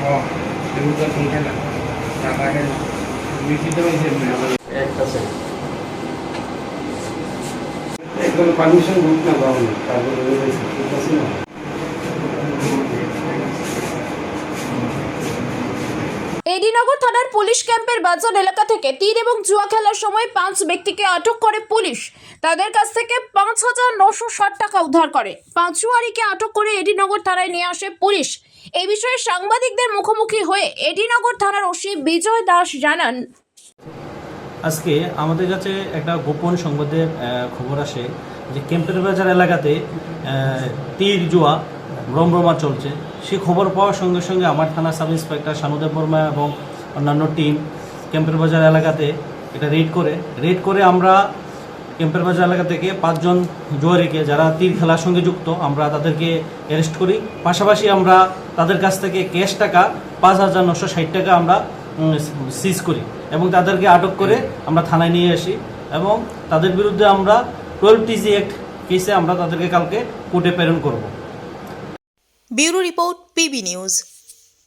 Oh, এগুলো তো ঠিক না টাকা কেন লিখিত হয়েছে একটা সেট একদম পারমিশন গ্রুপ না পাবো না তারপরে হয়েছে ঠিক আছে না এডিনগর থানার পুলিশ ক্যাম্পের বাজার এলাকা থেকে তীর এবং জুয়া খেলার সময় 5 ব্যক্তিকে আটক করে পুলিশ। তাদের কাছ থেকে 5,960 টাকা উদ্ধার করে। পাঁচুয়ারিকে আটক করে এডিনগর থানায় নিয়ে আসে পুলিশ। এই বিষয়ে সাংবাদিকদের মুখোমুখি হয়ে এডিনগর থানার ওসি বিজয় দাস জানান, আজকে আমাদের কাছে একটা গোপন সংবাদের খবর আসে যে ক্যাম্পের বাজার এলাকাতে তীর জুয়া রমরমা চলছে। সে খবর পাওয়ার সঙ্গে সঙ্গে আমার থানা সাব ইন্সপেক্টর শানুদেব বর্মা এবং অন্যান্য টিম ক্যাম্পের বাজার এলাকাতে এটা রেড করে আমরা ক্যাম্পের বাজার এলাকা থেকে 5 জন জুয়ারিকে যারা তীর খেলার সঙ্গে যুক্ত আমরা তাদেরকে অ্যারেস্ট করি। পাশাপাশি আমরা তাদের কাছ থেকে ক্যাশ টাকা 5,960 টাকা আমরা সিজ করি এবং তাদেরকে আটক করে আমরা থানায় নিয়ে আসি এবং তাদের বিরুদ্ধে আমরা 12TG অ্যাক্ট কেসে আমরা তাদেরকে কালকে কোর্টে প্রেরণ করব। Bureau report PB news.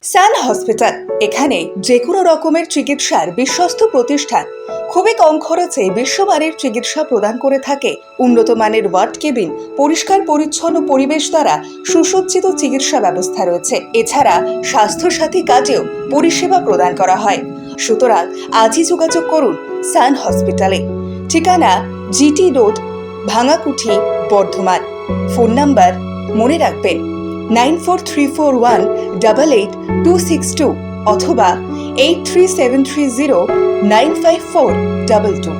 Sun hospital, এখানে যে কোনো রকমের চিকিৎসার বিশ্বস্ত প্রতিষ্ঠান। খুবই কম খরচে বিশ্বমানের চিকিৎসা প্রদান করে থাকে। উন্নত মানের ওয়ার্ড কেবিন, পরিষ্কার পরিচ্ছন্ন পরিবেশ দ্বারা সুসজ্জিত চিকিৎসা ব্যবস্থা রয়েছে। এছাড়া স্বাস্থ্যসাথী কাজেও পরিষেবা প্রদান করা হয়। সুতরাং আজই যোগাযোগ করুন সান হসপিটালে। ঠিকানা GT road, Bhangakuthi, Bardhaman. Phone number মনে রাখবেন 9434188262 অথবা 83730954222।